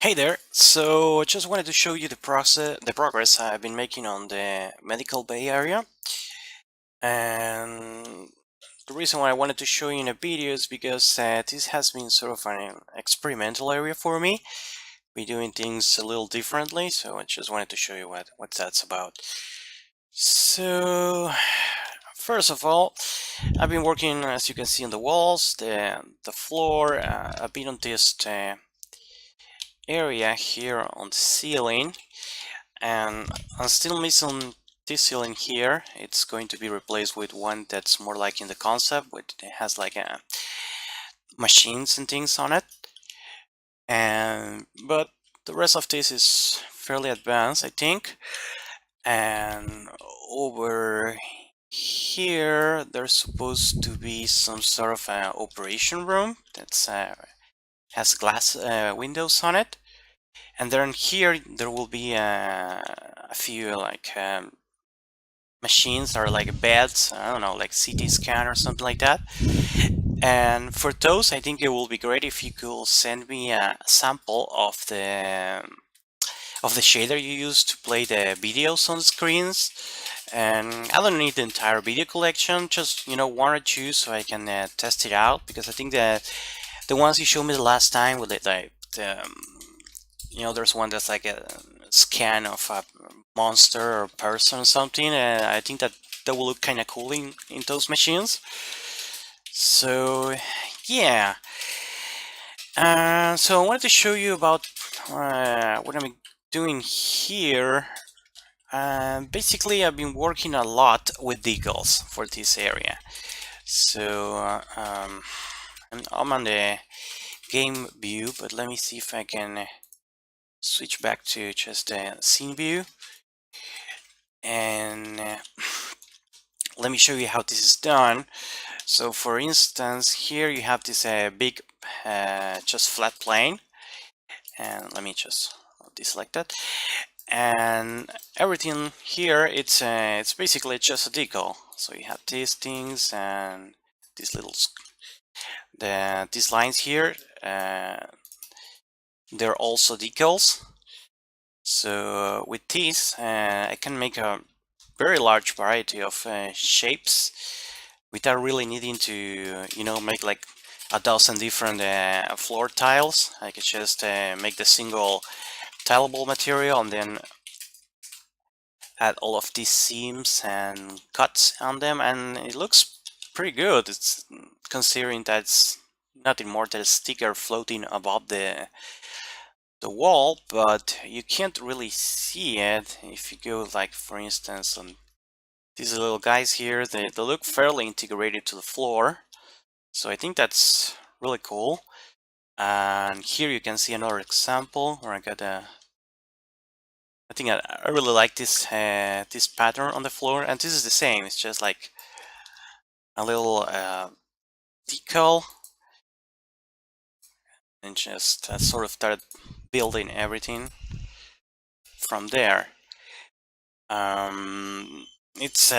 Hey there. So I just wanted to show you the progress I've been making on the Medical Bay area. And the reason why I wanted to show you in a video is because this has been sort of an experimental area for me. We're doing things a little differently, so I just wanted to show you what that's about. So first of all, I've been working, as you can see, on the walls, the floor. I've been on this area here on the ceiling, and I'm still missing this ceiling here. It's going to be replaced with one that's more like in the concept, which it has like machines and things on it. And but the rest of this is fairly advanced, I think. And over here, there's supposed to be some sort of operation room that's has glass windows on it. And then here there will be a few like machines that are like beds, I don't know, like CT scan or something like that. And for those, I think it will be great if you could send me a sample of the shader you use to play the videos on the screens. And I don't need the entire video collection, just one or two, so I can test it out. Because I think that the ones you showed me the last time with it, like there's one that's like a scan of a monster or person or something, and I think that will look kind of cool in those machines. So yeah, so I wanted to show you about what I'm doing here. Basically, I've been working a lot with decals for this area. So I'm on the game view, but let me see if I can switch back to just the scene view, and let me show you how this is done. So for instance, here you have this big just flat plane, and let me just deselect that, and everything here, it's basically just a decal. So you have these things and these these lines here, they're also decals. So with these, I can make a very large variety of shapes without really needing to, make like a dozen different floor tiles. I could just make the single tileable material and then add all of these seams and cuts on them, and it looks pretty good. It's considering that it's nothing more than a sticker floating above the wall, but you can't really see it if you go, like, for instance, on these little guys here. They look fairly integrated to the floor, so I think that's really cool. And here you can see another example where I think I really like this pattern on the floor, and this is the same. It's just like a little decal, and just sort of started building everything from there. It's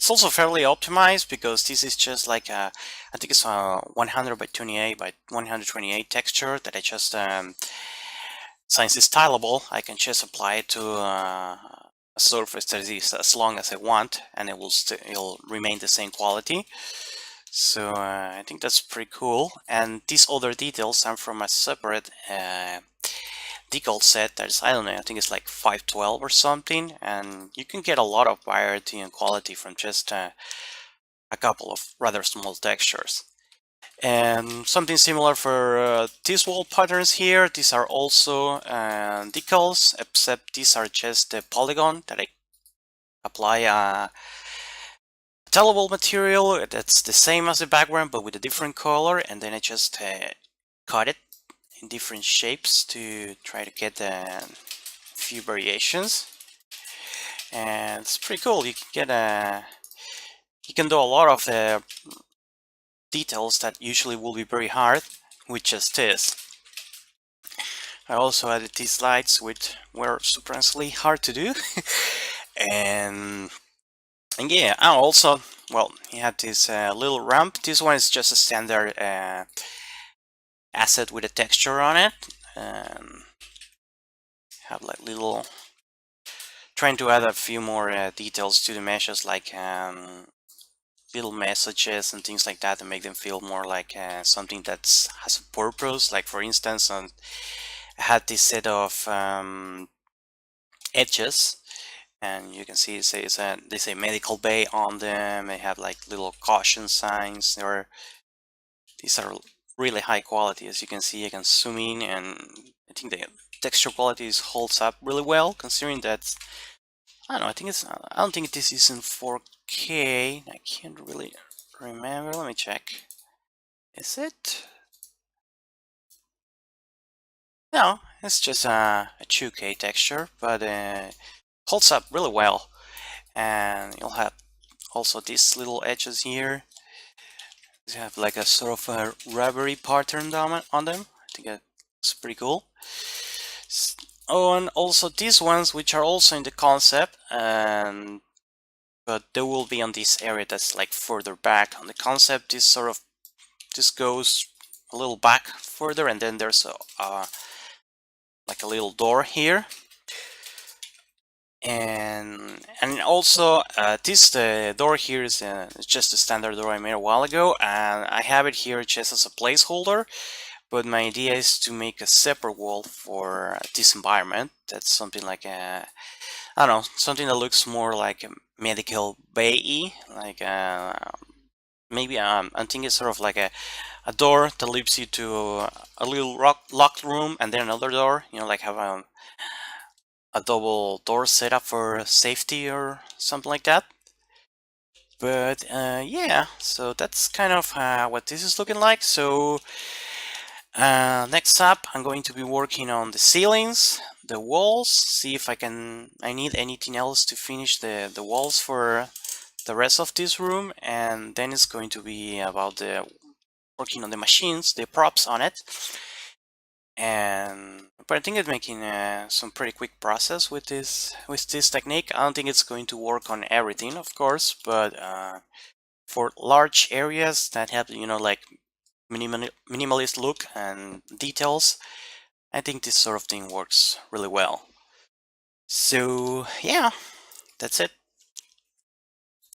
also fairly optimized because this is just like I think it's a 100 by 28 by 128 texture that I just since it's tileable, I can just apply it to a surface that is as long as I want, and it'll remain the same quality. So I think that's pretty cool. And these other details are from a separate decal set that is, I don't know, I think it's like 512 or something, and you can get a lot of variety and quality from just a couple of rather small textures. And something similar for these wall patterns here. These are also decals, except these are just the polygon that I apply a tellable material that's the same as the background but with a different color, and then I just cut it in different shapes to try to get a few variations. And it's pretty cool. You can do a lot of details that usually will be very hard with just this. I also added these lights, which were surprisingly hard to do. and yeah, and also, well, you have this little ramp. This one is just a standard asset with a texture on it. have like little, trying to add a few more details to the meshes, like little messages and things like that, to make them feel more like something that has a purpose. Like for instance, I had this set of edges, and you can see it says they say medical bay on them. They have like little caution signs. These are really high quality, as you can see. I can zoom in, and I think the texture quality holds up really well, considering that I don't know. I don't think this is in 4K. I can't really remember. Let me check. Is it? No, it's just a 2K texture, but holds up really well. And you'll have also these little edges here. They have like a sort of a rubbery pattern on them. I think it's pretty cool. Oh, and also these ones, which are also in the concept, but they will be on this area that's like further back. On the concept, this goes a little back further, and then there's like a little door here. And also this door here is just a standard door I made a while ago, and I have it here just as a placeholder. But my idea is to make a separate wall for this environment. That's something like I don't know, something that looks more like a medical bay-y, like maybe I'm thinking sort of like a door that leads you to a little locked room, and then another door. You know, like have a double door setup for safety or something like that. But yeah, so that's kind of what this is looking like. So next up, I'm going to be working on the ceilings, the walls, see if I need anything else to finish the walls for the rest of this room, and then it's going to be about working on the machines, the props on it. But I think it's making some pretty quick process with this technique. I don't think it's going to work on everything, of course, but for large areas that have, you know, like minimalist look and details, I think this sort of thing works really well. So yeah, that's it.